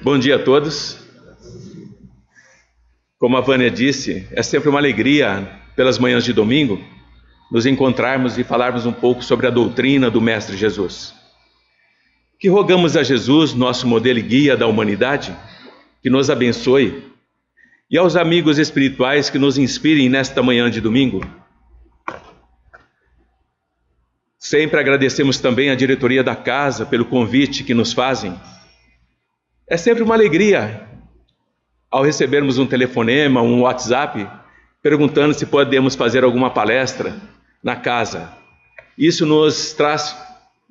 Bom dia a todos. Como a Vânia disse, é sempre uma alegria, pelas manhãs de domingo, nos encontrarmos e falarmos um pouco sobre a doutrina do Mestre Jesus. Que rogamos a Jesus, nosso modelo e guia da humanidade, que nos abençoe, e aos amigos espirituais que nos inspirem nesta manhã de domingo. Sempre agradecemos também à diretoria da casa pelo convite que nos fazem. É sempre uma alegria ao recebermos um telefonema, um WhatsApp, perguntando se podemos fazer alguma palestra na casa. Isso nos traz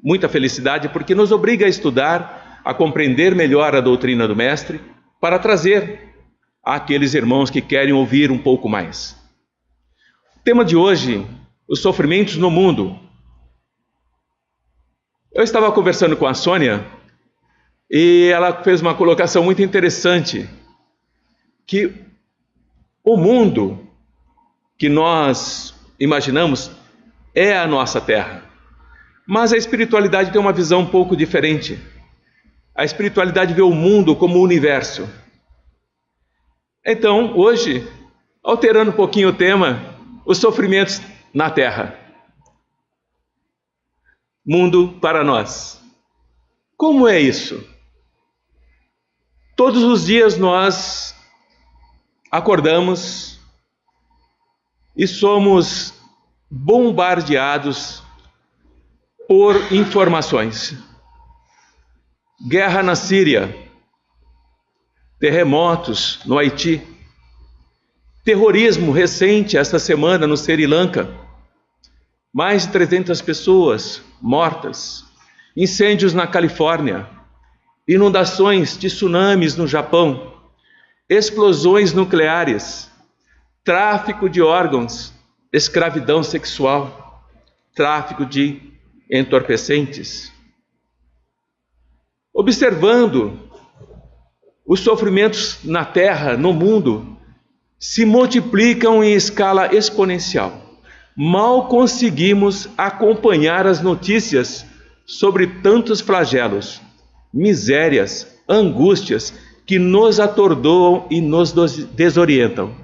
muita felicidade porque nos obriga a estudar, a compreender melhor a doutrina do Mestre, para trazer àqueles irmãos que querem ouvir um pouco mais. O tema de hoje, os sofrimentos no mundo. Eu estava conversando com a Sônia e ela fez uma colocação muito interessante, que o mundo que nós imaginamos é a nossa terra, mas a espiritualidade tem uma visão um pouco diferente. A espiritualidade vê o mundo como o universo. Então, hoje, alterando um pouquinho o tema, os sofrimentos na terra. Mundo para nós. Como é isso? Todos os dias nós acordamos e somos bombardeados por informações. Guerra na Síria, terremotos no Haiti, terrorismo recente esta semana no Sri Lanka, mais de 300 pessoas mortas, incêndios na Califórnia, inundações de tsunamis no Japão, explosões nucleares, tráfico de órgãos, escravidão sexual, tráfico de entorpecentes. Observando os sofrimentos na Terra, no mundo, se multiplicam em escala exponencial. Mal conseguimos acompanhar as notícias sobre tantos flagelos, misérias, angústias que nos atordoam e nos desorientam.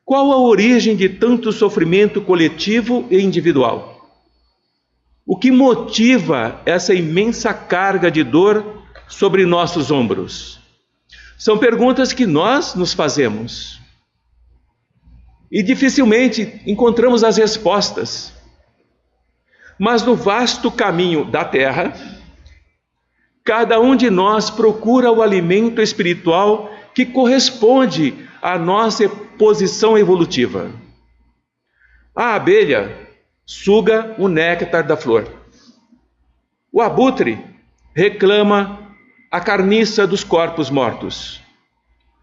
Qual a origem de tanto sofrimento coletivo e individual? O que motiva essa imensa carga de dor sobre nossos ombros? São perguntas que nós nos fazemos. E dificilmente encontramos as respostas. Mas no vasto caminho da Terra, cada um de nós procura o alimento espiritual que corresponde à nossa posição evolutiva. A abelha suga o néctar da flor. O abutre reclama a carniça dos corpos mortos.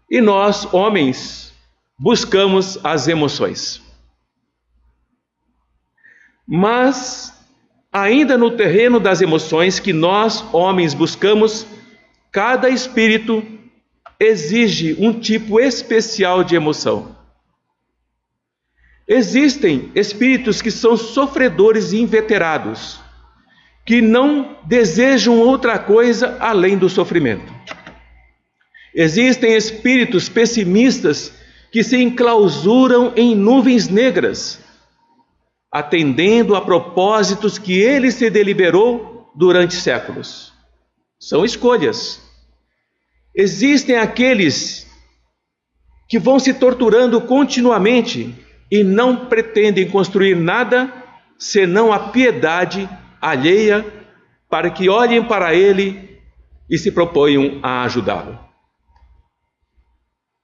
E nós, homens, buscamos as emoções. Mas, ainda no terreno das emoções que nós, homens, buscamos, cada espírito exige um tipo especial de emoção. Existem espíritos que são sofredores e inveterados, que não desejam outra coisa além do sofrimento. Existem espíritos pessimistas que se enclausuram em nuvens negras, atendendo a propósitos que ele se deliberou durante séculos. São escolhas. Existem aqueles que vão se torturando continuamente e não pretendem construir nada senão a piedade alheia para que olhem para ele e se proponham a ajudá-lo.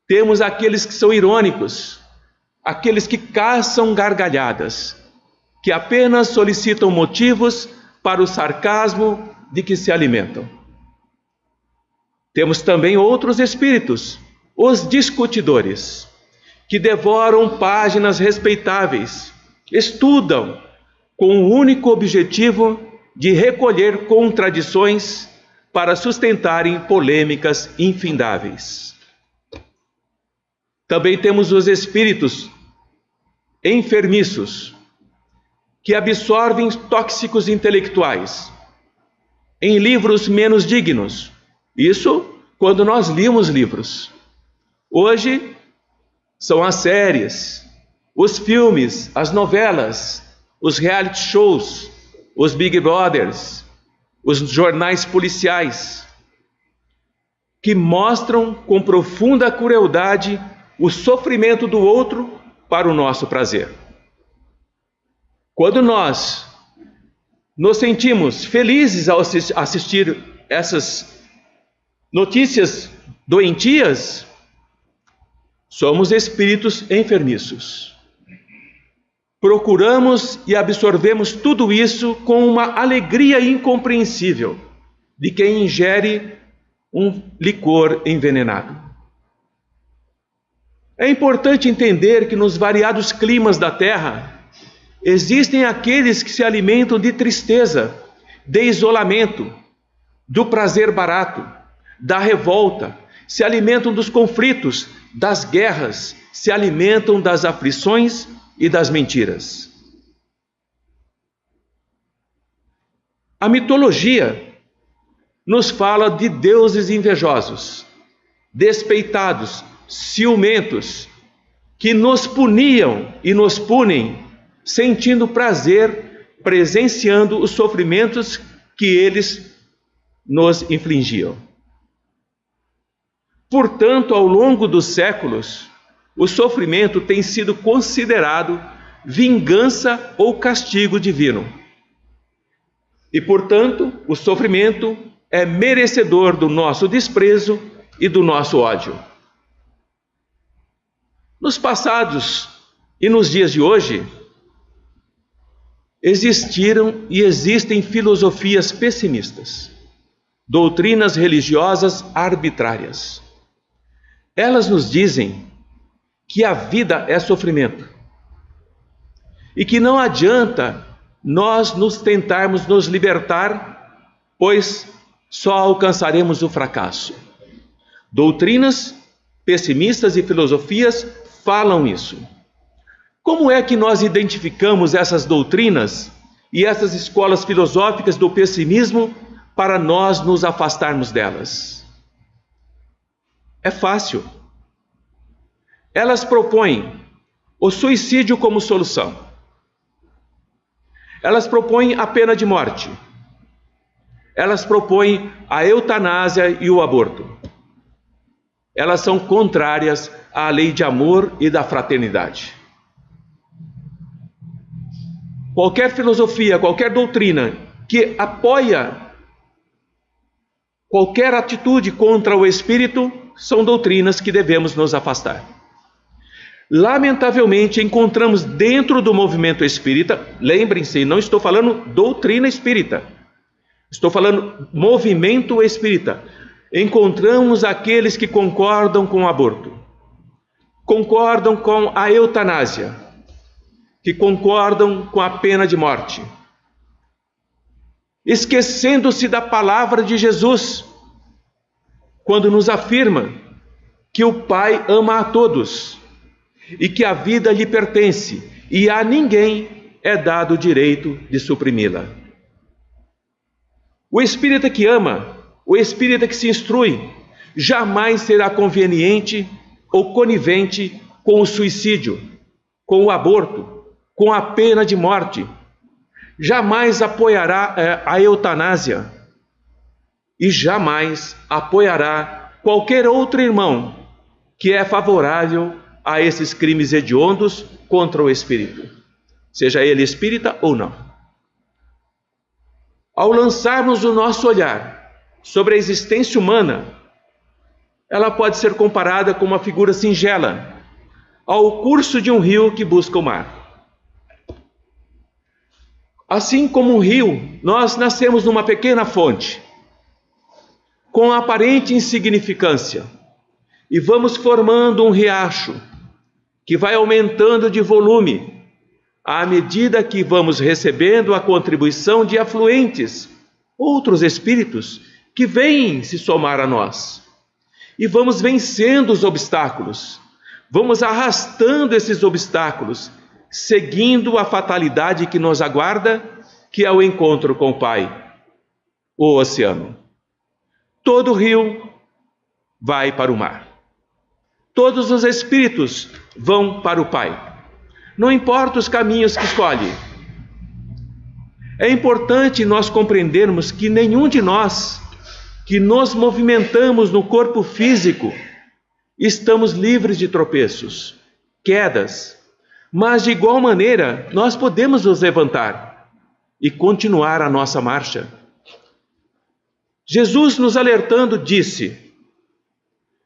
Temos aqueles que são irônicos, aqueles que caçam gargalhadas, que apenas solicitam motivos para o sarcasmo de que se alimentam. Temos também outros espíritos, os discutidores, que devoram páginas respeitáveis, estudam com o único objetivo de recolher contradições para sustentarem polêmicas infindáveis. Também temos os espíritos enfermiços, que absorvem tóxicos intelectuais em livros menos dignos. Isso quando nós líamos livros. Hoje são as séries, os filmes, as novelas, os reality shows, os Big Brothers, os jornais policiais, que mostram com profunda crueldade o sofrimento do outro para o nosso prazer. Quando nós nos sentimos felizes ao assistir essas notícias doentias, somos espíritos enfermiços. Procuramos e absorvemos tudo isso com uma alegria incompreensível de quem ingere um licor envenenado. É importante entender que nos variados climas da Terra existem aqueles que se alimentam de tristeza, de isolamento, do prazer barato, da revolta, se alimentam dos conflitos, das guerras, se alimentam das aflições e das mentiras. A mitologia nos fala de deuses invejosos, despeitados, ciumentos, que nos puniam e nos punem, sentindo prazer, presenciando os sofrimentos que eles nos infligiam. Portanto, ao longo dos séculos, o sofrimento tem sido considerado vingança ou castigo divino. E, portanto, o sofrimento é merecedor do nosso desprezo e do nosso ódio. Nos passados e nos dias de hoje, existiram e existem filosofias pessimistas, doutrinas religiosas arbitrárias. Elas nos dizem que a vida é sofrimento e que não adianta nós nos tentarmos nos libertar, pois só alcançaremos o fracasso. Doutrinas pessimistas e filosofias falam isso. Como é que nós identificamos essas doutrinas e essas escolas filosóficas do pessimismo para nós nos afastarmos delas? É fácil. Elas propõem o suicídio como solução. Elas propõem a pena de morte. Elas propõem a eutanásia e o aborto. Elas são contrárias à lei de amor e da fraternidade. Qualquer filosofia, qualquer doutrina que apoia qualquer atitude contra o espírito, são doutrinas que devemos nos afastar. Lamentavelmente, encontramos dentro do movimento espírita, lembrem-se, não estou falando doutrina espírita, estou falando movimento espírita. Encontramos aqueles que concordam com o aborto, concordam com a eutanásia, que concordam com a pena de morte, esquecendo-se da palavra de Jesus, quando nos afirma que o Pai ama a todos e que a vida lhe pertence e a ninguém é dado o direito de suprimi-la. O espírita que ama, o espírita que se instrui, jamais será conveniente ou conivente com o suicídio, com o aborto, com a pena de morte. Jamais apoiará a eutanásia e jamais apoiará qualquer outro irmão que é favorável a esses crimes hediondos contra o espírito, seja ele espírita ou não. Ao lançarmos o nosso olhar sobre a existência humana, ela pode ser comparada com uma figura singela ao curso de um rio que busca o mar. Assim como um rio, nós nascemos numa pequena fonte, com aparente insignificância, e vamos formando um riacho que vai aumentando de volume à medida que vamos recebendo a contribuição de afluentes, outros espíritos que vêm se somar a nós. E vamos vencendo os obstáculos, vamos arrastando esses obstáculos, seguindo a fatalidade que nos aguarda, que é o encontro com o Pai, o oceano. Todo rio vai para o mar. Todos os espíritos vão para o Pai. Não importa os caminhos que escolhe. É importante nós compreendermos que nenhum de nós que nos movimentamos no corpo físico estamos livres de tropeços, quedas, mas de igual maneira nós podemos nos levantar e continuar a nossa marcha. Jesus, nos alertando, disse: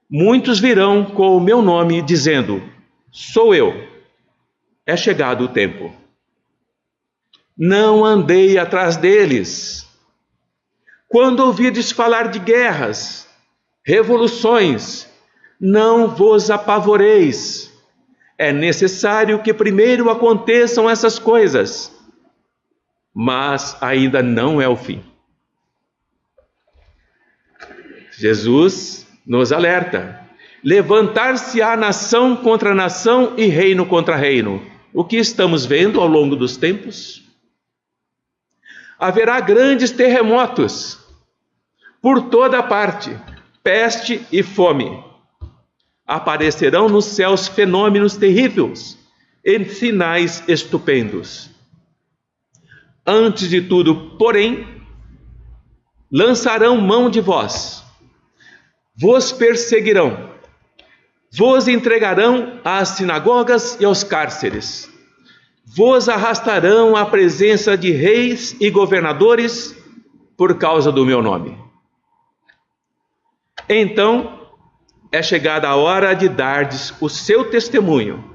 muitos virão com o meu nome dizendo: sou eu. É chegado o tempo. Não andei atrás deles. Quando ouvides falar de guerras, revoluções, não vos apavoreis. É necessário que primeiro aconteçam essas coisas, mas ainda não é o fim. Jesus nos alerta: levantar-se-á nação contra nação e reino contra reino. O que estamos vendo ao longo dos tempos? Haverá grandes terremotos por toda parte, peste e fome. Aparecerão nos céus fenômenos terríveis e sinais estupendos. Antes de tudo, porém, lançarão mão de vós, vos perseguirão, vos entregarão às sinagogas e aos cárceres, vos arrastarão à presença de reis e governadores por causa do meu nome. Então é chegada a hora de dardes o seu testemunho.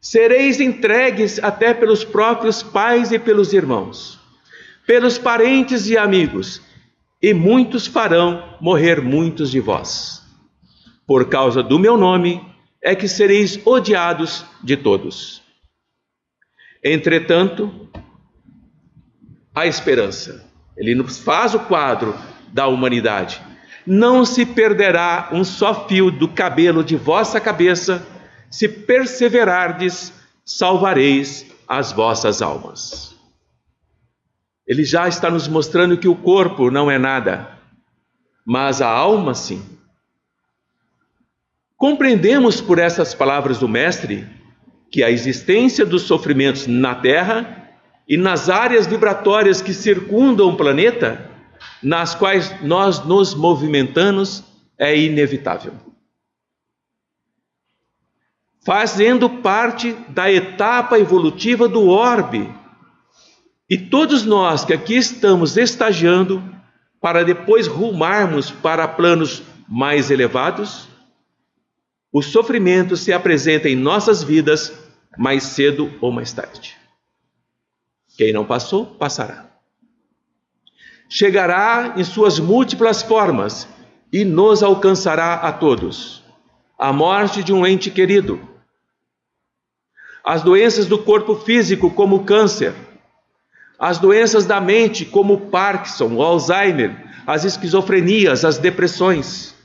Sereis entregues até pelos próprios pais e pelos irmãos, pelos parentes e amigos, e muitos farão morrer muitos de vós. Por causa do meu nome é que sereis odiados de todos. Entretanto, a esperança. Ele nos faz o quadro da humanidade. Não se perderá um só fio do cabelo de vossa cabeça, se perseverardes, salvareis as vossas almas. Ele já está nos mostrando que o corpo não é nada, mas a alma sim. Compreendemos por essas palavras do Mestre que a existência dos sofrimentos na Terra e nas áreas vibratórias que circundam o planeta, nas quais nós nos movimentamos, é inevitável. Fazendo parte da etapa evolutiva do orbe. E todos nós que aqui estamos estagiando para depois rumarmos para planos mais elevados, o sofrimento se apresenta em nossas vidas mais cedo ou mais tarde. Quem não passou, passará. Chegará em suas múltiplas formas e nos alcançará a todos. A morte de um ente querido, as doenças do corpo físico, como o câncer, as doenças da mente, como o Parkinson, o Alzheimer, as esquizofrenias, as depressões.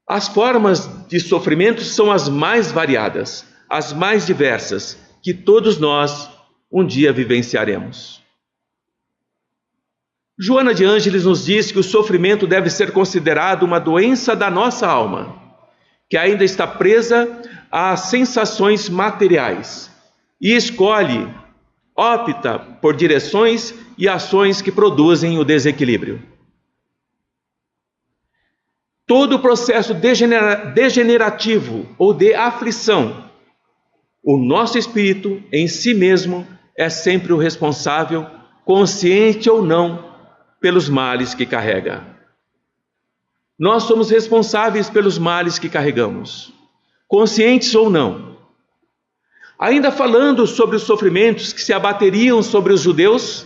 As formas de sofrimento são as mais variadas, as mais diversas, que todos nós um dia vivenciaremos. Joana de Ângeles nos diz que o sofrimento deve ser considerado uma doença da nossa alma, que ainda está presa às sensações materiais e opta por direções e ações que produzem o desequilíbrio. Todo o processo degenerativo ou de aflição, o nosso espírito em si mesmo é sempre o responsável, consciente ou não, pelos males que carrega. Nós somos responsáveis pelos males que carregamos, conscientes ou não. Ainda falando sobre os sofrimentos que se abateriam sobre os judeus,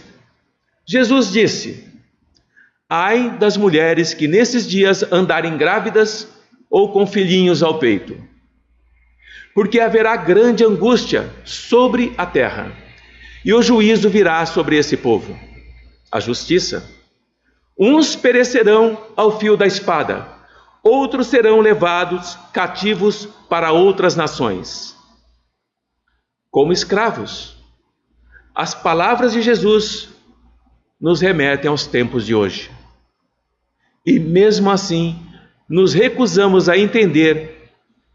Jesus disse: ai das mulheres que nesses dias andarem grávidas ou com filhinhos ao peito, porque haverá grande angústia sobre a terra, e o juízo virá sobre esse povo, a justiça. Uns perecerão ao fio da espada, outros serão levados cativos para outras nações, como escravos. As palavras de Jesus nos remetem aos tempos de hoje. E mesmo assim, nos recusamos a entender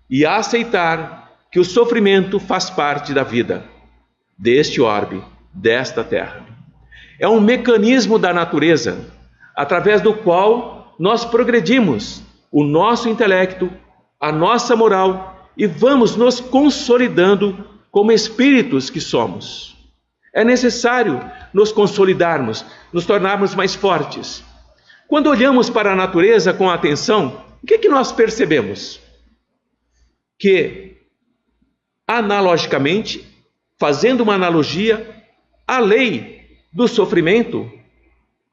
e a aceitar que o sofrimento faz parte da vida, deste orbe, desta terra. É um mecanismo da natureza, através do qual nós progredimos o nosso intelecto, a nossa moral e vamos nos consolidando como espíritos que somos. É necessário nos consolidarmos, nos tornarmos mais fortes. Quando olhamos para a natureza com atenção, o que nós percebemos? Que, analogicamente, fazendo uma analogia, a lei do sofrimento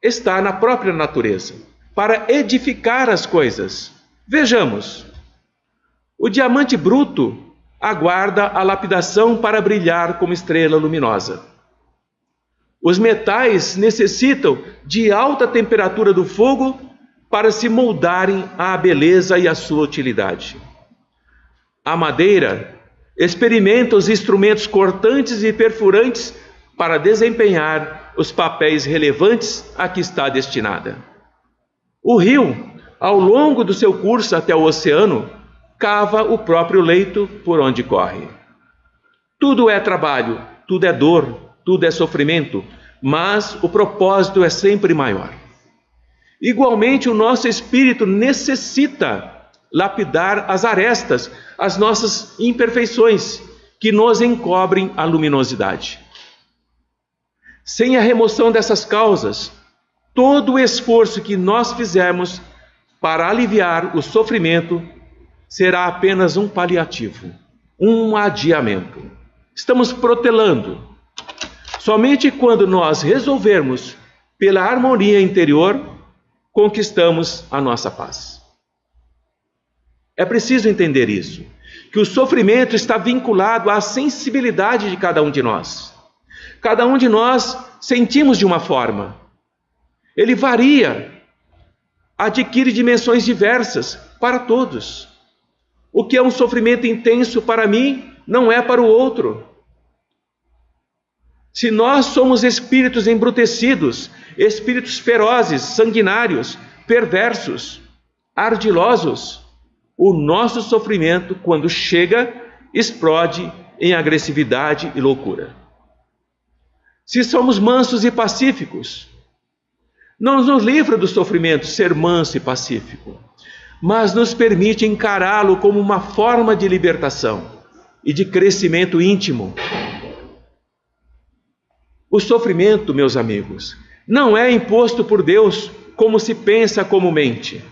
está na própria natureza, para edificar as coisas. Vejamos, o diamante bruto aguarda a lapidação para brilhar como estrela luminosa. Os metais necessitam de alta temperatura do fogo para se moldarem à beleza e à sua utilidade. A madeira experimenta os instrumentos cortantes e perfurantes para desempenhar os papéis relevantes a que está destinada. O rio, ao longo do seu curso até o oceano, cava o próprio leito por onde corre. Tudo é trabalho, tudo é dor, tudo é sofrimento, mas o propósito é sempre maior. Igualmente, o nosso espírito necessita lapidar as arestas, as nossas imperfeições, que nos encobrem a luminosidade. Sem a remoção dessas causas, todo o esforço que nós fizermos para aliviar o sofrimento será apenas um paliativo, um adiamento. Estamos protelando. Somente quando nós resolvermos, pela harmonia interior, conquistamos a nossa paz. É preciso entender isso, que o sofrimento está vinculado à sensibilidade de cada um de nós. Cada um de nós sentimos de uma forma. Ele varia, adquire dimensões diversas para todos. O que é um sofrimento intenso para mim, não é para o outro. Se nós somos espíritos embrutecidos, espíritos ferozes, sanguinários, perversos, ardilosos, o nosso sofrimento, quando chega, explode em agressividade e loucura. Se somos mansos e pacíficos, não nos livra do sofrimento ser manso e pacífico, mas nos permite encará-lo como uma forma de libertação e de crescimento íntimo. O sofrimento, meus amigos, não é imposto por Deus como se pensa comumente.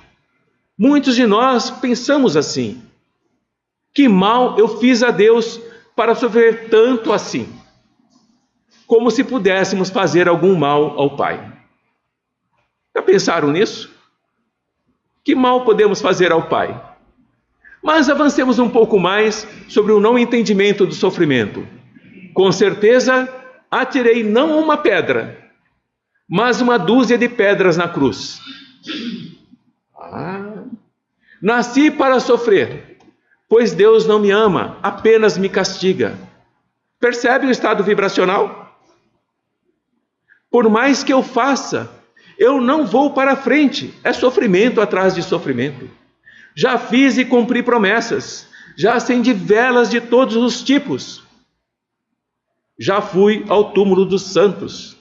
Muitos de nós pensamos assim: que mal eu fiz a Deus para sofrer tanto assim? Como se pudéssemos fazer algum mal ao Pai. Já pensaram nisso? Que mal podemos fazer ao Pai? Mas avancemos um pouco mais sobre o não entendimento do sofrimento. Com certeza, atirei não uma pedra, mas uma dúzia de pedras na cruz. Nasci para sofrer, pois Deus não me ama, apenas me castiga. Percebe o estado vibracional? Por mais que eu faça, eu não vou para frente, é sofrimento atrás de sofrimento. Já fiz e cumpri promessas, já acendi velas de todos os tipos. Já fui ao túmulo dos santos.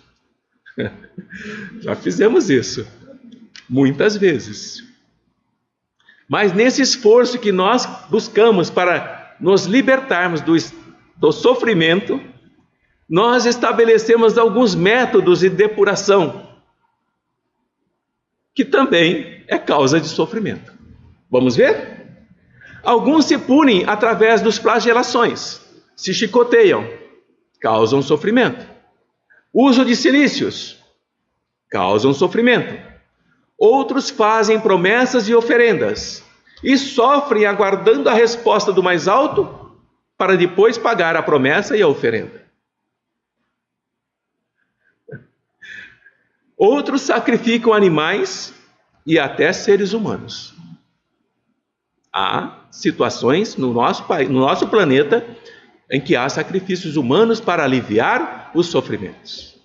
Já fizemos isso, muitas vezes. Mas nesse esforço que nós buscamos para nos libertarmos do sofrimento, nós estabelecemos alguns métodos de depuração, que também é causa de sofrimento. Vamos ver? Alguns se punem através dos flagelações, se chicoteiam, causam sofrimento. Uso de silícios, causam sofrimento. Outros fazem promessas e oferendas e sofrem aguardando a resposta do mais alto para depois pagar a promessa e a oferenda. Outros sacrificam animais e até seres humanos. Há situações no nosso planeta em que há sacrifícios humanos para aliviar os sofrimentos.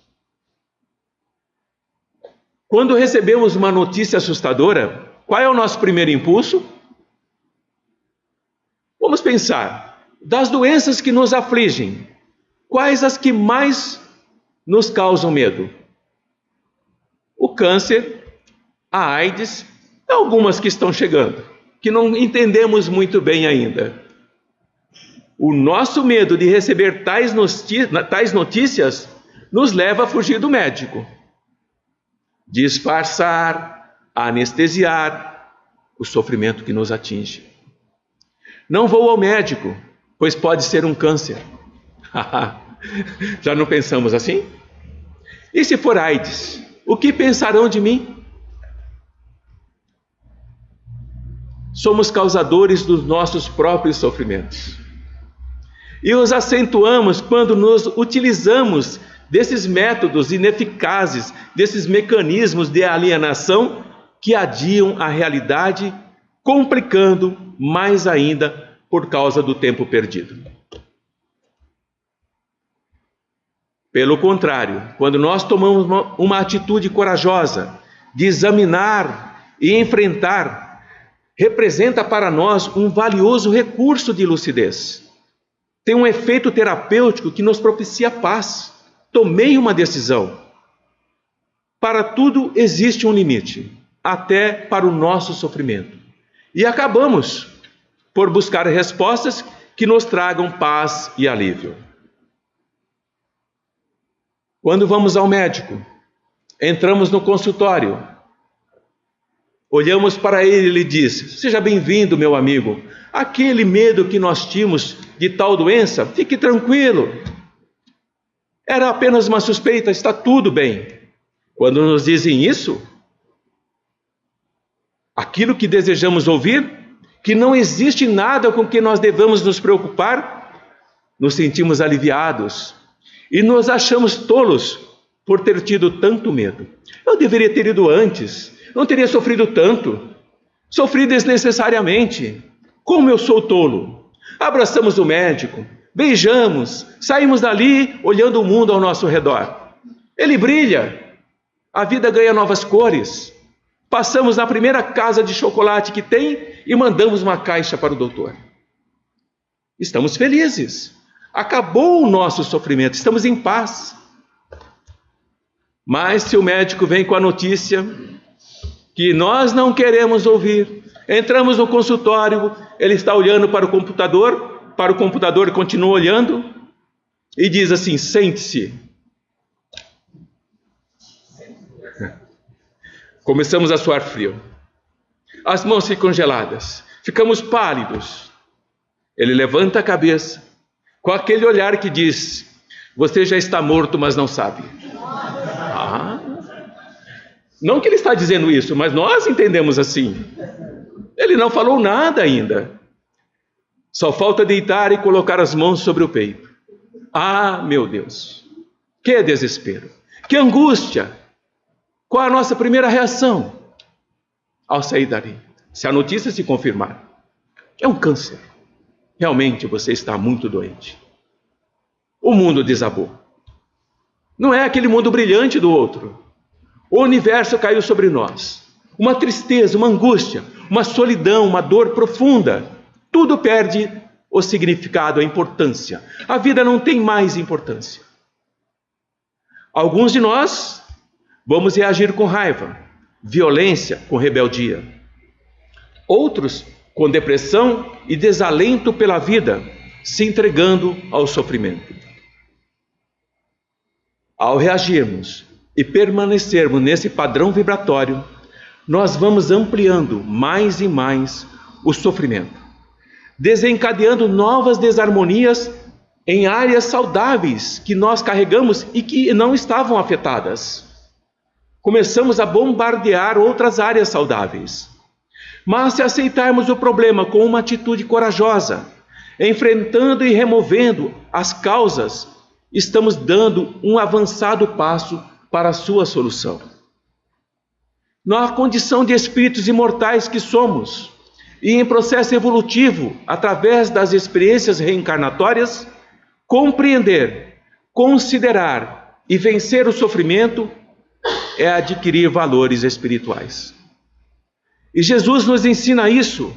Quando recebemos uma notícia assustadora, qual é o nosso primeiro impulso? Vamos pensar, das doenças que nos afligem, quais as que mais nos causam medo? O câncer, a AIDS, e algumas que estão chegando, que não entendemos muito bem ainda. O nosso medo de receber tais notícias nos leva a fugir do médico, disfarçar, anestesiar o sofrimento que nos atinge. Não vou ao médico, pois pode ser um câncer. Já não pensamos assim? E se for AIDS, o que pensarão de mim? Somos causadores dos nossos próprios sofrimentos. E os acentuamos quando nos utilizamos desses métodos ineficazes, desses mecanismos de alienação que adiam a realidade, complicando mais ainda por causa do tempo perdido. Pelo contrário, quando nós tomamos uma atitude corajosa de examinar e enfrentar, representa para nós um valioso recurso de lucidez. Tem um efeito terapêutico que nos propicia paz. Tomei uma decisão. Para tudo existe um limite, até para o nosso sofrimento. E acabamos por buscar respostas que nos tragam paz e alívio. Quando vamos ao médico, entramos no consultório, olhamos para ele e ele diz: seja bem-vindo, meu amigo. Aquele medo que nós tínhamos de tal doença, fique tranquilo. Era apenas uma suspeita, está tudo bem. Quando nos dizem isso, aquilo que desejamos ouvir, que não existe nada com que nós devamos nos preocupar, nos sentimos aliviados e nos achamos tolos por ter tido tanto medo. Eu deveria ter ido antes, não teria sofrido tanto, sofri desnecessariamente. Como eu sou tolo! Abraçamos o médico, beijamos, saímos dali olhando o mundo ao nosso redor. Ele brilha, a vida ganha novas cores. Passamos na primeira casa de chocolate que tem e mandamos uma caixa para o doutor. Estamos felizes, acabou o nosso sofrimento, estamos em paz. Mas se o médico vem com a notícia que nós não queremos ouvir, entramos no consultório, ele está olhando para o computador continua olhando e diz assim: sente-se. Começamos a suar frio, as mãos ficam geladas, ficamos pálidos. Ele levanta a cabeça, com aquele olhar que diz: você já está morto, mas não sabe. Não que ele está dizendo isso, mas nós entendemos assim. Ele não falou nada ainda. Só falta deitar e colocar as mãos sobre o peito. Ah, meu Deus! Que desespero! Que angústia! Qual a nossa primeira reação ao sair dali? Se a notícia se confirmar, é um câncer. Realmente você está muito doente. O mundo desabou. Não é aquele mundo brilhante do outro. O universo caiu sobre nós. Uma tristeza, uma angústia, uma solidão, uma dor profunda. Tudo perde o significado, a importância. A vida não tem mais importância. Alguns de nós vamos reagir com raiva, violência, com rebeldia. Outros com depressão e desalento pela vida, se entregando ao sofrimento. Ao reagirmos e permanecermos nesse padrão vibratório, nós vamos ampliando mais e mais o sofrimento, desencadeando novas desarmonias em áreas saudáveis que nós carregamos e que não estavam afetadas. Começamos a bombardear outras áreas saudáveis. Mas se aceitarmos o problema com uma atitude corajosa, enfrentando e removendo as causas, estamos dando um avançado passo para a sua solução. Na condição de espíritos imortais que somos, e em processo evolutivo, através das experiências reencarnatórias, compreender, considerar e vencer o sofrimento é adquirir valores espirituais. E Jesus nos ensina isso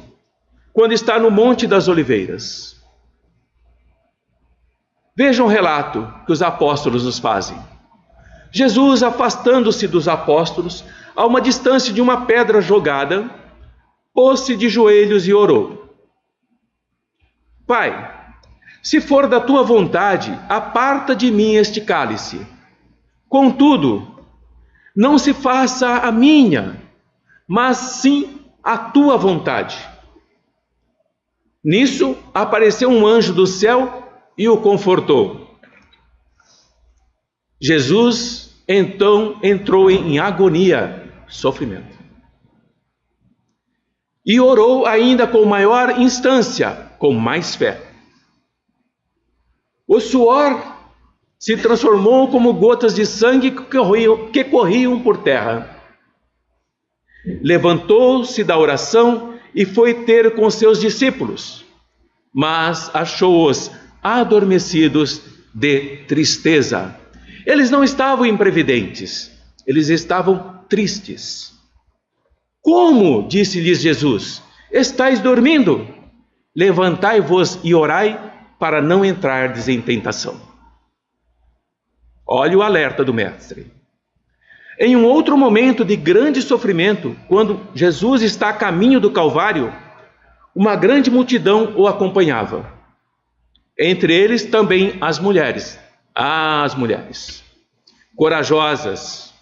quando está no Monte das Oliveiras. Vejam o relato que os apóstolos nos fazem. Jesus, afastando-se dos apóstolos, a uma distância de uma pedra jogada, pôs-se de joelhos e orou: Pai, se for da tua vontade, aparta de mim este cálice. Contudo, não se faça a minha, mas sim a tua vontade. Nisso apareceu um anjo do céu e o confortou. Jesus então entrou em agonia, sofrimento. E orou ainda com maior instância, com mais fé. O suor se transformou como gotas de sangue que corriam por terra. Levantou-se da oração e foi ter com seus discípulos, mas achou-os adormecidos de tristeza. Eles não estavam imprevidentes, eles estavam tristes. Como? Disse-lhes Jesus: estáis dormindo? Levantai-vos e orai, para não entrardes em tentação. Olha o alerta do Mestre. Em um outro momento de grande sofrimento, quando Jesus está a caminho do Calvário, uma grande multidão o acompanhava. Entre eles também as mulheres, corajosas,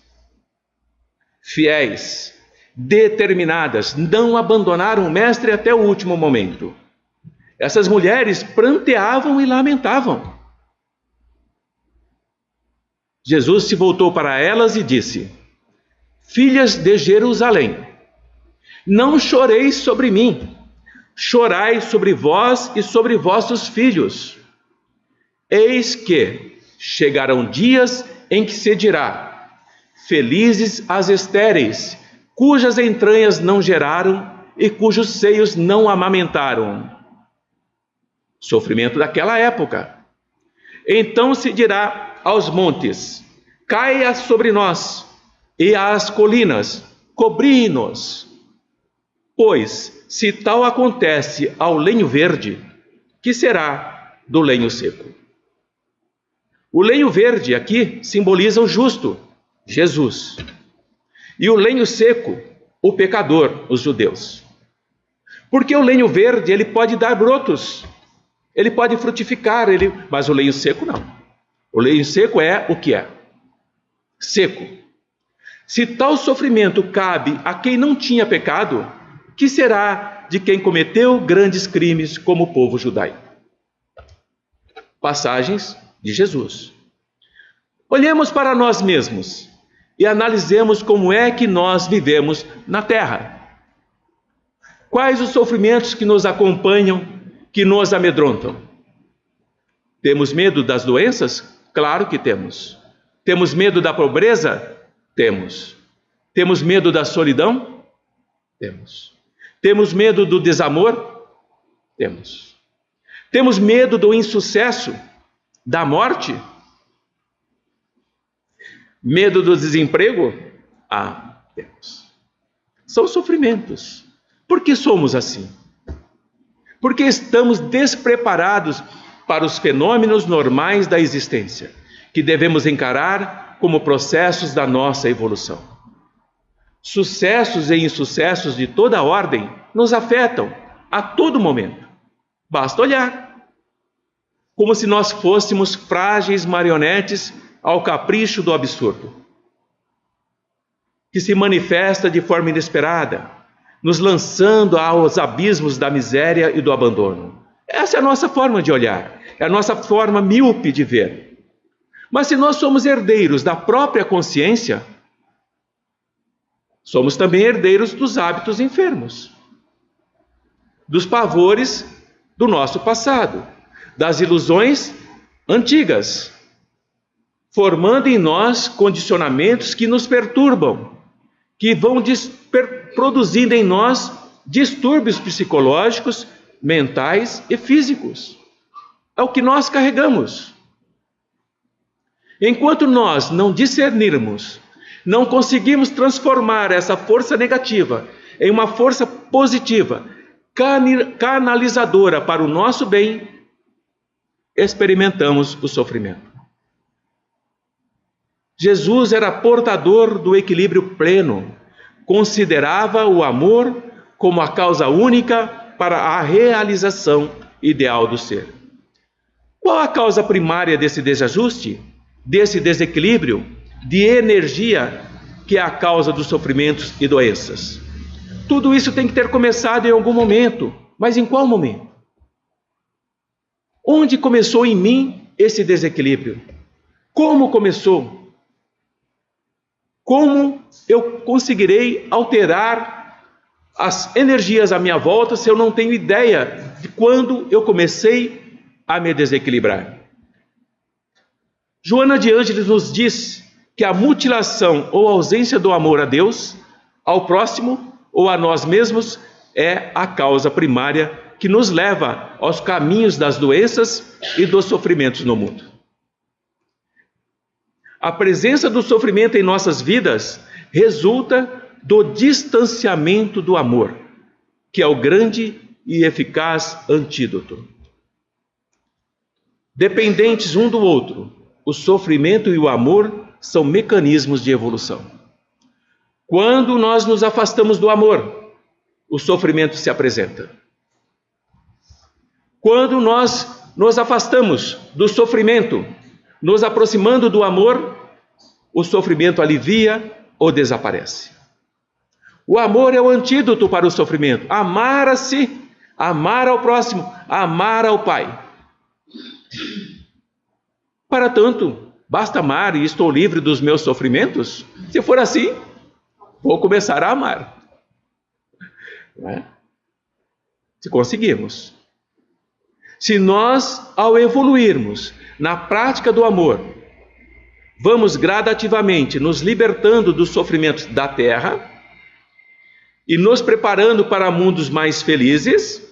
fiéis, determinadas, não abandonaram o Mestre até o último momento. Essas mulheres pranteavam e lamentavam. Jesus se voltou para elas e disse: Filhas de Jerusalém, não choreis sobre mim, chorai sobre vós e sobre vossos filhos. Eis que chegarão dias em que se dirá: felizes as estéreis, cujas entranhas não geraram e cujos seios não amamentaram. Sofrimento daquela época. Então se dirá aos montes: caia sobre nós, e às colinas: cobri-nos. Pois, se tal acontece ao lenho verde, que será do lenho seco? O lenho verde aqui simboliza o justo, Jesus. E o lenho seco, o pecador, os judeus. Porque o lenho verde, ele pode dar brotos, ele pode frutificar, mas o lenho seco não. O lenho seco é o que é? Seco. Se tal sofrimento cabe a quem não tinha pecado, que será de quem cometeu grandes crimes como o povo judaico? Passagens de Jesus. Olhemos para nós mesmos e analisemos como é que nós vivemos na terra. Quais os sofrimentos que nos acompanham, que nos amedrontam? Temos medo das doenças? Claro que temos. Temos medo da pobreza? Temos. Temos medo da solidão? Temos. Temos medo do desamor? Temos. Temos medo do insucesso? Da morte? Medo do desemprego? Temos. São sofrimentos. Por que somos assim? Porque estamos despreparados para os fenômenos normais da existência, que devemos encarar como processos da nossa evolução. Sucessos e insucessos de toda ordem nos afetam a todo momento. Basta olhar. Como se nós fôssemos frágeis marionetes ao capricho do absurdo, que se manifesta de forma inesperada, nos lançando aos abismos da miséria e do abandono. Essa é a nossa forma de olhar, é a nossa forma míope de ver. Mas se nós somos herdeiros da própria consciência, somos também herdeiros dos hábitos enfermos, dos pavores do nosso passado, das ilusões antigas, formando em nós condicionamentos que nos perturbam, que vão produzindo em nós distúrbios psicológicos, mentais e físicos. É o que nós carregamos. Enquanto nós não discernirmos não conseguimos transformar essa força negativa em uma força positiva, canalizadora para o nosso bem, experimentamos o sofrimento. Jesus era portador do equilíbrio pleno, considerava o amor como a causa única para a realização ideal do ser. Qual a causa primária desse desajuste, desse desequilíbrio de energia que é a causa dos sofrimentos e doenças? Tudo isso tem que ter começado em algum momento, mas em qual momento? Onde começou em mim esse desequilíbrio? Como começou? Como eu conseguirei alterar as energias à minha volta se eu não tenho ideia de quando eu comecei a me desequilibrar? Joana de Ângeles nos diz que a mutilação ou ausência do amor a Deus, ao próximo ou a nós mesmos é a causa primária que nos leva aos caminhos das doenças e dos sofrimentos no mundo. A presença do sofrimento em nossas vidas resulta do distanciamento do amor, que é o grande e eficaz antídoto. Dependentes um do outro, o sofrimento e o amor são mecanismos de evolução. Quando nós nos afastamos do amor, o sofrimento se apresenta. Quando nós nos afastamos do sofrimento, nos aproximando do amor, o sofrimento alivia ou desaparece. O amor é o antídoto para o sofrimento. Amar a si, amar ao próximo, amar ao Pai. Para tanto, basta amar e estou livre dos meus sofrimentos? Se for assim, vou começar a amar. Não é? Se conseguirmos. Se nós, ao evoluirmos na prática do amor, vamos gradativamente nos libertando dos sofrimentos da terra e nos preparando para mundos mais felizes,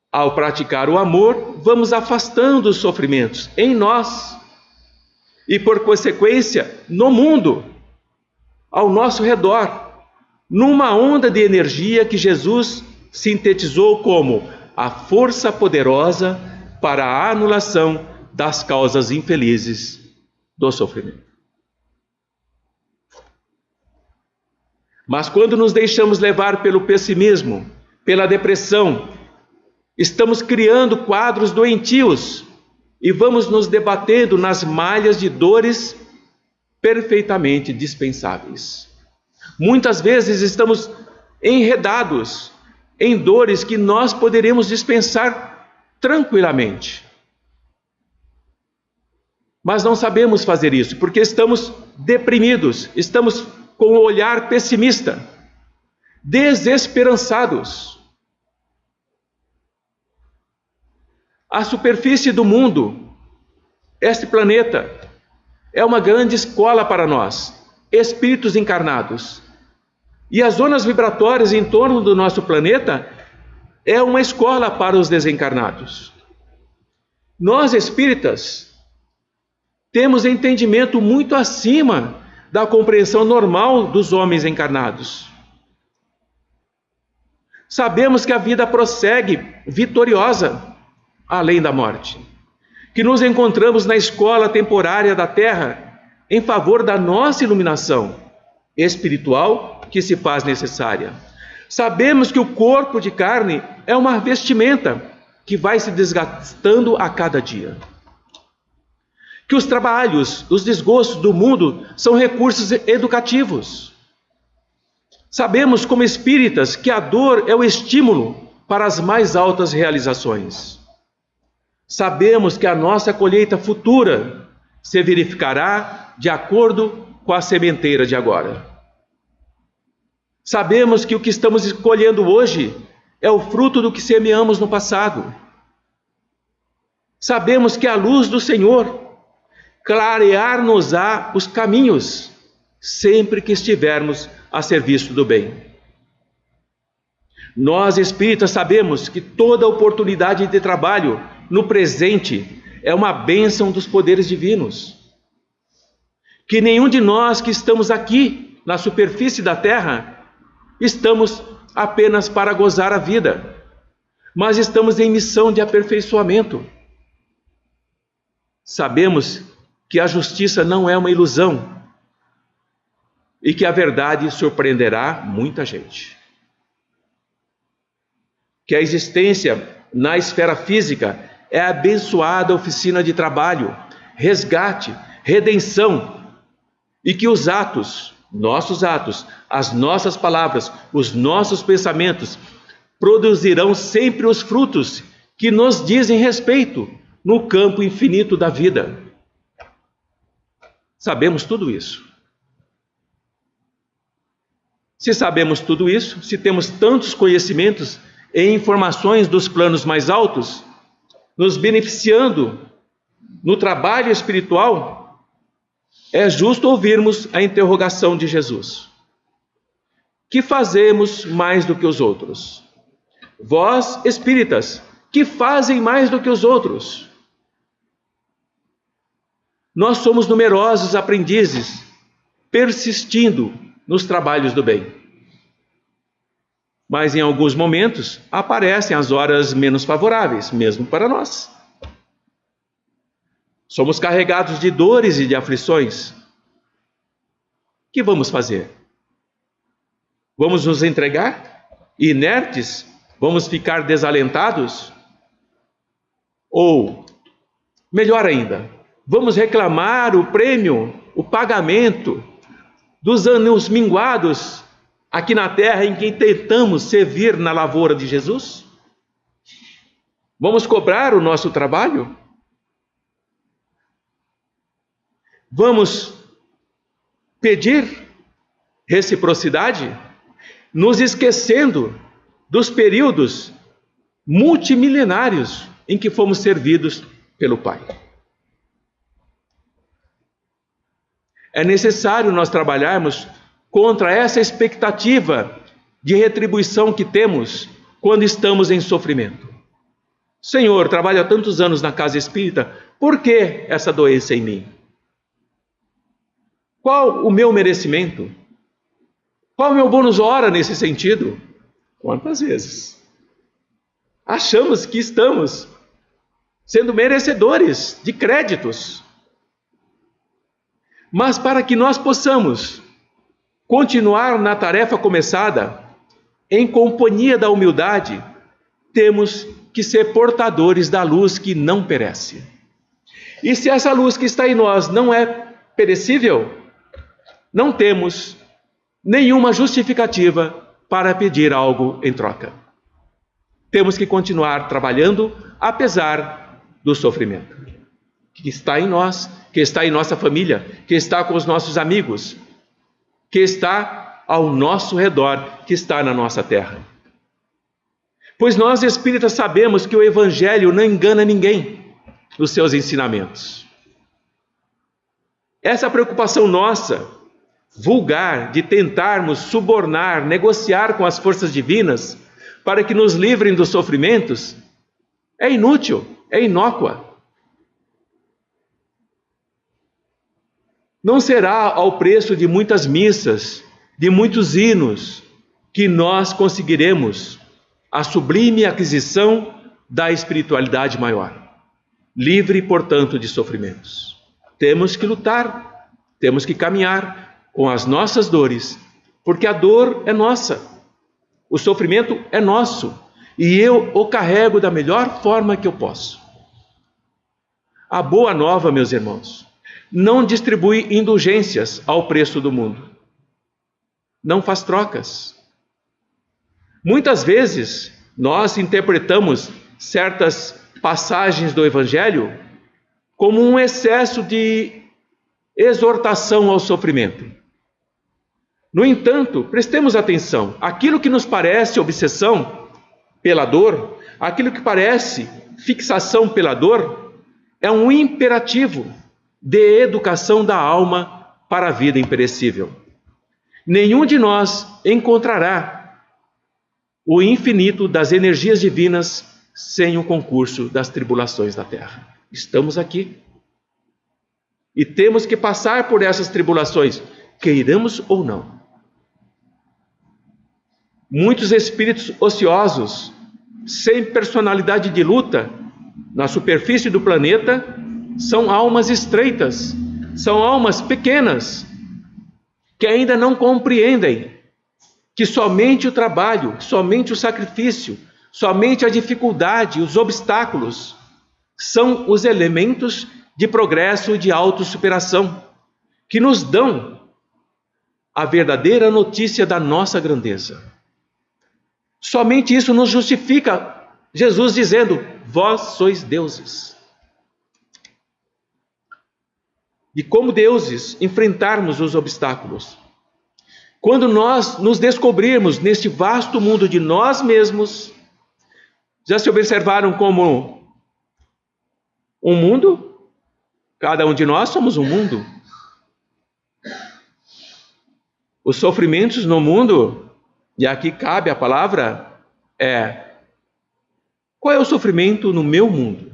ao praticar o amor, vamos afastando os sofrimentos em nós e, por consequência, no mundo, ao nosso redor, numa onda de energia que Jesus sintetizou como a força poderosa para a anulação das causas infelizes do sofrimento. Mas quando nos deixamos levar pelo pessimismo, pela depressão, estamos criando quadros doentios e vamos nos debatendo nas malhas de dores perfeitamente dispensáveis. Muitas vezes estamos enredados em dores que nós poderíamos dispensar tranquilamente. Mas não sabemos fazer isso, porque estamos deprimidos, estamos com o olhar pessimista, desesperançados. A superfície do mundo, este planeta, é uma grande escola para nós, espíritos encarnados. E as zonas vibratórias em torno do nosso planeta é uma escola para os desencarnados. Nós, espíritas, temos entendimento muito acima da compreensão normal dos homens encarnados. Sabemos que a vida prossegue vitoriosa além da morte, que nos encontramos na escola temporária da Terra em favor da nossa iluminação espiritual que se faz necessária. Sabemos que o corpo de carne é uma vestimenta que vai se desgastando a cada dia. Que os trabalhos, os desgostos do mundo são recursos educativos. Sabemos como espíritas que a dor é o estímulo para as mais altas realizações. Sabemos que a nossa colheita futura se verificará de acordo com a sementeira de agora. Sabemos que o que estamos colhendo hoje é o fruto do que semeamos no passado. Sabemos que a luz do Senhor clarear-nos-á os caminhos, sempre que estivermos a serviço do bem. Nós, espíritas, sabemos que toda oportunidade de trabalho no presente é uma bênção dos poderes divinos, que nenhum de nós que estamos aqui na superfície da terra estamos apenas para gozar a vida, mas estamos em missão de aperfeiçoamento. Sabemos que a justiça não é uma ilusão e que a verdade surpreenderá muita gente. Que a existência na esfera física é a abençoada oficina de trabalho, resgate, redenção, e que os atos, nossos atos, as nossas palavras, os nossos pensamentos produzirão sempre os frutos que nos dizem respeito no campo infinito da vida. Sabemos tudo isso. Se sabemos tudo isso, se temos tantos conhecimentos e informações dos planos mais altos, nos beneficiando no trabalho espiritual, é justo ouvirmos a interrogação de Jesus. Que fazemos mais do que os outros? Vós, espíritas, que fazem mais do que os outros? Nós somos numerosos aprendizes, persistindo nos trabalhos do bem. Mas em alguns momentos aparecem as horas menos favoráveis, mesmo para nós. Somos carregados de dores e de aflições. O que vamos fazer? Vamos nos entregar? Inertes? Vamos ficar desalentados? Ou, melhor ainda, vamos reclamar o prêmio, o pagamento dos anos minguados aqui na terra em que tentamos servir na lavoura de Jesus? Vamos cobrar o nosso trabalho? Vamos pedir reciprocidade, nos esquecendo dos períodos multimilenários em que fomos servidos pelo Pai. É necessário nós trabalharmos contra essa expectativa de retribuição que temos quando estamos em sofrimento. Senhor, trabalho há tantos anos na casa espírita, por que essa doença em mim? Qual o meu merecimento? Qual o meu bônus hora nesse sentido? Quantas vezes achamos que estamos sendo merecedores de créditos? Mas para que nós possamos continuar na tarefa começada, em companhia da humildade, temos que ser portadores da luz que não perece. E se essa luz que está em nós não é perecível, não temos nenhuma justificativa para pedir algo em troca. Temos que continuar trabalhando apesar do sofrimento que está em nós, que está em nossa família, que está com os nossos amigos, que está ao nosso redor, que está na nossa terra. Pois nós espíritas sabemos que o Evangelho não engana ninguém nos seus ensinamentos. Essa preocupação nossa, vulgar, de tentarmos subornar, negociar com as forças divinas para que nos livrem dos sofrimentos, é inútil, é inócua. Não será ao preço de muitas missas, de muitos hinos, que nós conseguiremos a sublime aquisição da espiritualidade maior, livre, portanto, de sofrimentos. Temos que lutar, temos que caminhar com as nossas dores, porque a dor é nossa, o sofrimento é nosso, e eu o carrego da melhor forma que eu posso. A boa nova, meus irmãos, não distribui indulgências ao preço do mundo. Não faz trocas. Muitas vezes, nós interpretamos certas passagens do Evangelho como um excesso de exortação ao sofrimento. No entanto, prestemos atenção. Aquilo que nos parece obsessão pela dor, aquilo que parece fixação pela dor, é um imperativo de educação da alma para a vida imperecível. Nenhum de nós encontrará o infinito das energias divinas sem o concurso das tribulações da terra. Estamos aqui. E temos que passar por essas tribulações, queiramos ou não. Muitos espíritos ociosos, sem personalidade de luta, na superfície do planeta, são almas estreitas, são almas pequenas, que ainda não compreendem que somente o trabalho, somente o sacrifício, somente a dificuldade, os obstáculos, são os elementos de progresso e de autossuperação, que nos dão a verdadeira notícia da nossa grandeza. Somente isso nos justifica Jesus dizendo: vós sois deuses. E como deuses, enfrentarmos os obstáculos. Quando nós nos descobrirmos neste vasto mundo de nós mesmos, já se observaram como um mundo? Cada um de nós somos um mundo. Os sofrimentos no mundo, e aqui cabe a palavra, qual é o sofrimento no meu mundo?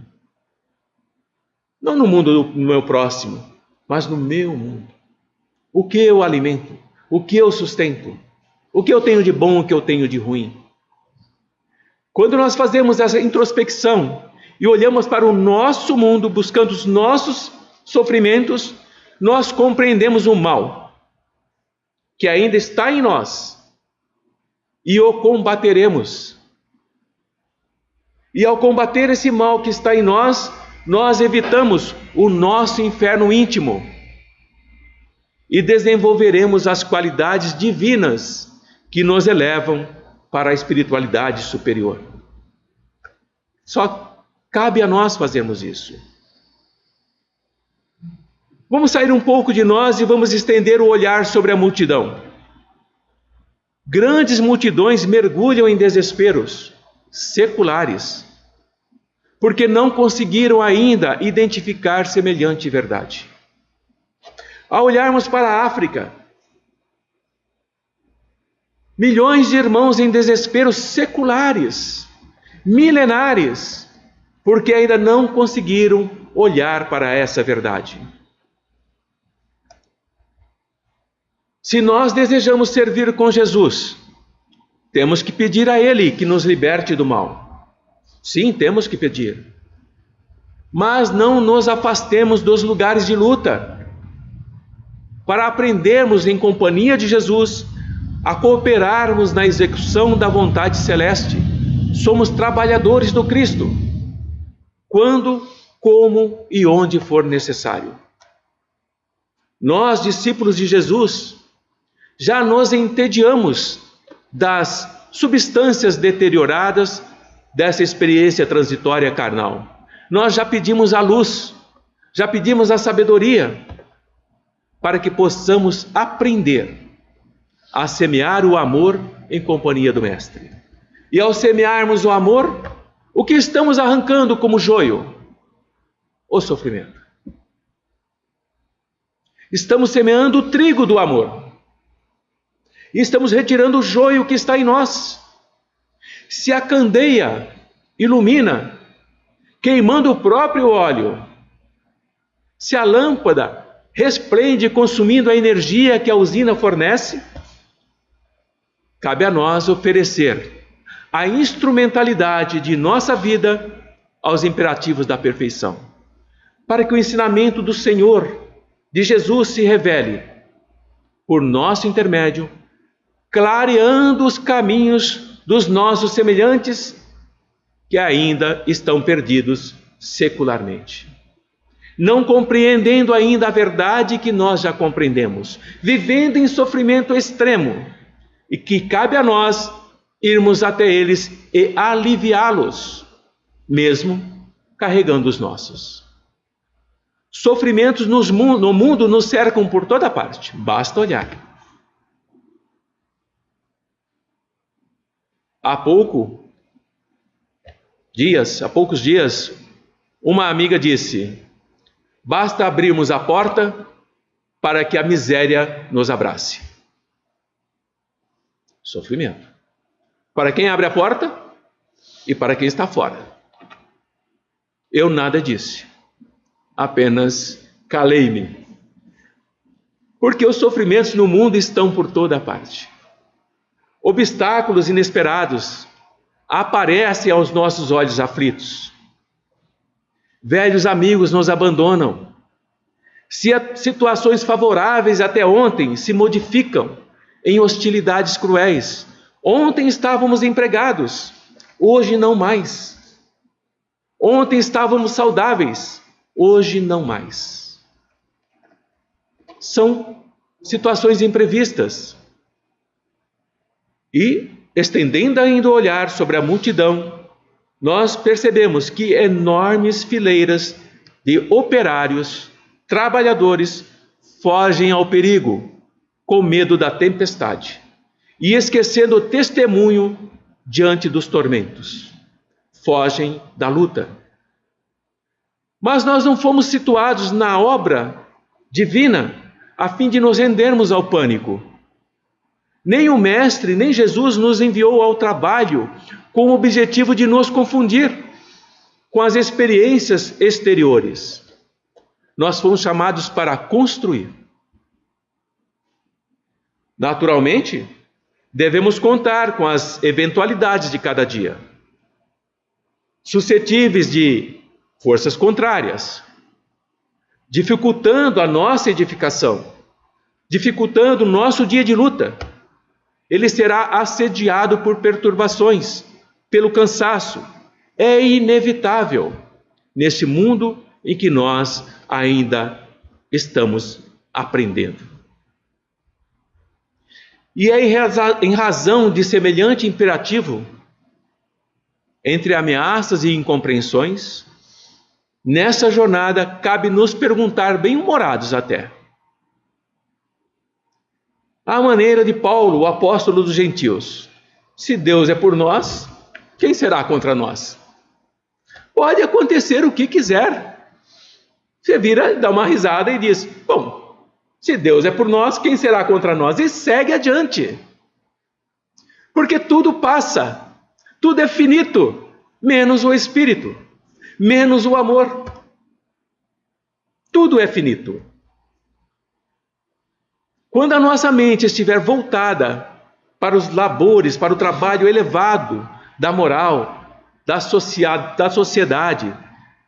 Não no mundo do meu próximo, mas no meu mundo. O que eu alimento? O que eu sustento? O que eu tenho de bom, o que eu tenho de ruim? Quando nós fazemos essa introspecção e olhamos para o nosso mundo, buscando os nossos sofrimentos, nós compreendemos o mal que ainda está em nós e o combateremos. E ao combater esse mal que está em nós, nós evitamos o nosso inferno íntimo e desenvolveremos as qualidades divinas que nos elevam para a espiritualidade superior. Só cabe a nós fazermos isso. Vamos sair um pouco de nós e vamos estender o olhar sobre a multidão. Grandes multidões mergulham em desesperos seculares, porque não conseguiram ainda identificar semelhante verdade. Ao olharmos para a África, milhões de irmãos em desesperos seculares, milenares, porque ainda não conseguiram olhar para essa verdade. Se nós desejamos servir com Jesus, temos que pedir a Ele que nos liberte do mal. Sim, temos que pedir. Mas não nos afastemos dos lugares de luta, para aprendermos em companhia de Jesus a cooperarmos na execução da vontade celeste. Somos trabalhadores do Cristo, quando, como e onde for necessário. Nós, discípulos de Jesus, já nos entediamos das substâncias deterioradas dessa experiência transitória carnal. Nós já pedimos a luz, já pedimos a sabedoria, para que possamos aprender a semear o amor em companhia do Mestre. E ao semearmos o amor, o que estamos arrancando como joio? O sofrimento. Estamos semeando o trigo do amor. E estamos retirando o joio que está em nós. Se a candeia ilumina, queimando o próprio óleo, se a lâmpada resplende consumindo a energia que a usina fornece, cabe a nós oferecer a instrumentalidade de nossa vida aos imperativos da perfeição, para que o ensinamento do Senhor, de Jesus, se revele por nosso intermédio, clareando os caminhos dos nossos semelhantes que ainda estão perdidos secularmente, não compreendendo ainda a verdade que nós já compreendemos, vivendo em sofrimento extremo, e que cabe a nós irmos até eles e aliviá-los, mesmo carregando os nossos. Sofrimentos no mundo nos cercam por toda parte, basta olhar. Há poucos dias, uma amiga disse: basta abrirmos a porta para que a miséria nos abrace. Sofrimento. Para quem abre a porta e para quem está fora. Eu nada disse. Apenas calei-me. Porque os sofrimentos no mundo estão por toda parte. Obstáculos inesperados aparecem aos nossos olhos aflitos. Velhos amigos nos abandonam. Situações favoráveis até ontem se modificam em hostilidades cruéis. Ontem estávamos empregados, hoje não mais. Ontem estávamos saudáveis, hoje não mais. São situações imprevistas. E, estendendo ainda o olhar sobre a multidão, nós percebemos que enormes fileiras de operários, trabalhadores, fogem ao perigo, com medo da tempestade, e esquecendo o testemunho diante dos tormentos. Fogem da luta. Mas nós não fomos situados na obra divina a fim de nos rendermos ao pânico. Nem o Mestre, nem Jesus nos enviou ao trabalho com o objetivo de nos confundir com as experiências exteriores. Nós fomos chamados para construir. Naturalmente, devemos contar com as eventualidades de cada dia, suscetíveis de forças contrárias, dificultando a nossa edificação, dificultando o nosso dia de luta. Ele será assediado por perturbações, pelo cansaço. É inevitável neste mundo em que nós ainda estamos aprendendo. E é em razão de semelhante imperativo, entre ameaças e incompreensões, nessa jornada cabe nos perguntar, bem-humorados até, à maneira de Paulo, o apóstolo dos gentios: se Deus é por nós, quem será contra nós? Pode acontecer o que quiser. Você vira, dá uma risada e diz: bom, se Deus é por nós, quem será contra nós? E segue adiante. Porque tudo passa, tudo é finito, menos o Espírito, menos o amor. Tudo é finito. Quando a nossa mente estiver voltada para os labores, para o trabalho elevado da moral, da sociedade,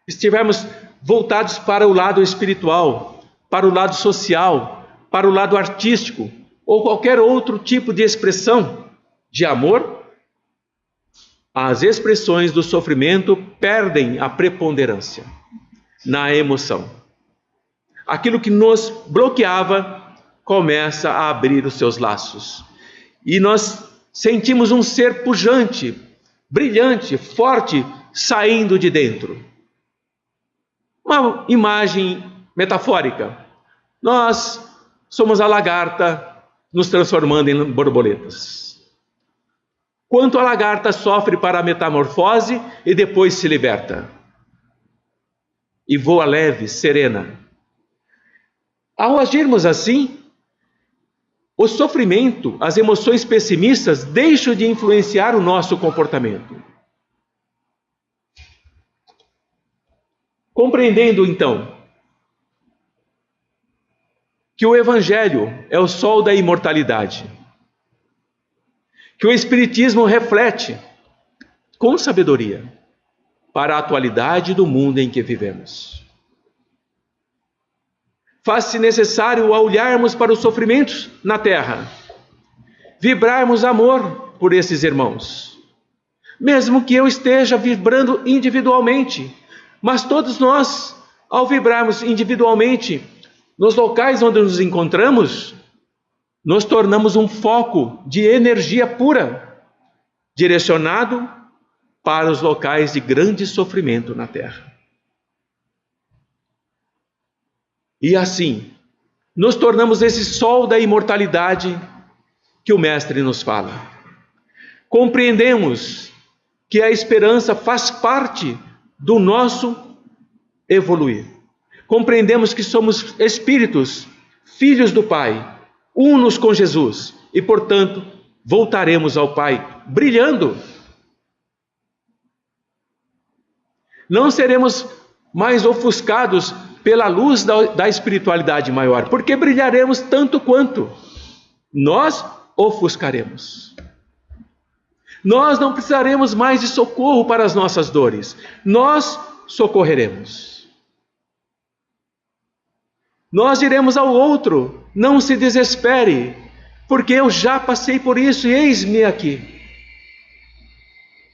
estivermos voltados para o lado espiritual, para o lado social, para o lado artístico, ou qualquer outro tipo de expressão de amor, as expressões do sofrimento perdem a preponderância na emoção. Aquilo que nos bloqueava começa a abrir os seus laços. E nós sentimos um ser pujante, brilhante, forte, saindo de dentro. Uma imagem metafórica. Nós somos a lagarta nos transformando em borboletas. Quanto a lagarta sofre para a metamorfose e depois se liberta. E voa leve, serena. Ao agirmos assim, o sofrimento, as emoções pessimistas deixam de influenciar o nosso comportamento. Compreendendo então que o Evangelho é o sol da imortalidade, que o Espiritismo reflete com sabedoria para a atualidade do mundo em que vivemos. Faz-se necessário, ao olharmos para os sofrimentos na terra, vibrarmos amor por esses irmãos. Mesmo que eu esteja vibrando individualmente, mas todos nós, ao vibrarmos individualmente nos locais onde nos encontramos, nos tornamos um foco de energia pura, direcionado para os locais de grande sofrimento na terra. E assim, nos tornamos esse sol da imortalidade que o Mestre nos fala. Compreendemos que a esperança faz parte do nosso evoluir. Compreendemos que somos espíritos, filhos do Pai, unos com Jesus, e, portanto, voltaremos ao Pai brilhando. Não seremos mais ofuscados pela luz da espiritualidade maior, porque brilharemos tanto quanto nós ofuscaremos. Nós não precisaremos mais de socorro para as nossas dores, nós socorreremos. Nós diremos ao outro: não se desespere, porque eu já passei por isso e eis-me aqui.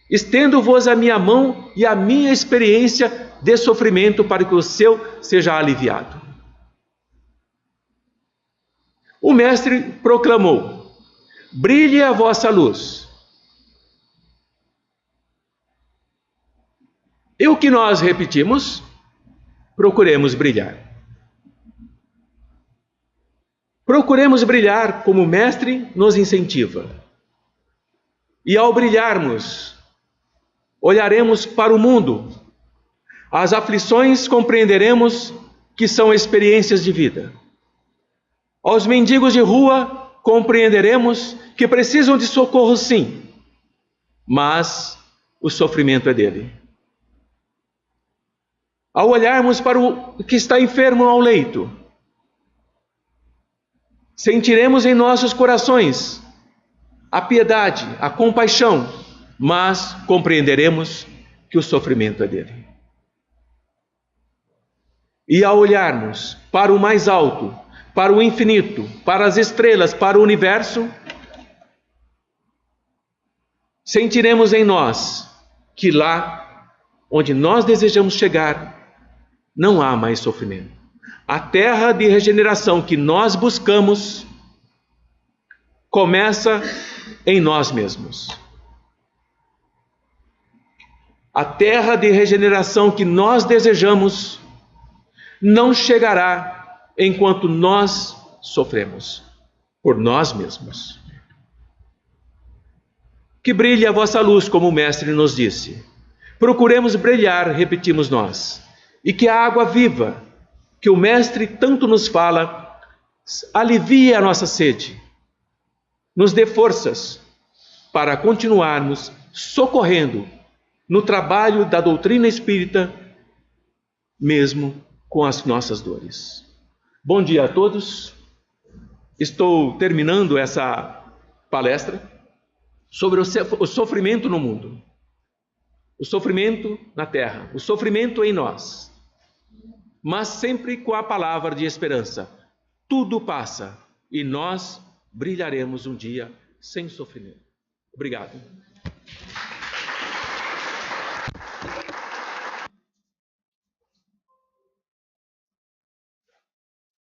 Estendo-vos a minha mão e a minha experiência de sofrimento para que o seu seja aliviado. O Mestre proclamou: brilhe a vossa luz. E o que nós repetimos? Procuremos brilhar. Procuremos brilhar como o Mestre nos incentiva. E ao brilharmos, olharemos para o mundo. As aflições compreenderemos que são experiências de vida. Aos mendigos de rua compreenderemos que precisam de socorro, sim, mas o sofrimento é dele. Ao olharmos para o que está enfermo ao leito, sentiremos em nossos corações a piedade, a compaixão, mas compreenderemos que o sofrimento é dele. E ao olharmos para o mais alto, para o infinito, para as estrelas, para o universo, sentiremos em nós que lá onde nós desejamos chegar, não há mais sofrimento. A terra de regeneração que nós buscamos começa em nós mesmos. A terra de regeneração que nós desejamos não chegará enquanto nós sofremos por nós mesmos. Que brilhe a vossa luz, como o Mestre nos disse. Procuremos brilhar, repetimos nós, e que a água viva, que o Mestre tanto nos fala, alivie a nossa sede, nos dê forças para continuarmos socorrendo no trabalho da doutrina espírita, mesmo com as nossas dores. Bom dia a todos. Estou terminando essa palestra sobre o sofrimento no mundo, o sofrimento na terra, o sofrimento em nós, mas sempre com a palavra de esperança. Tudo passa e nós brilharemos um dia sem sofrimento. Obrigado.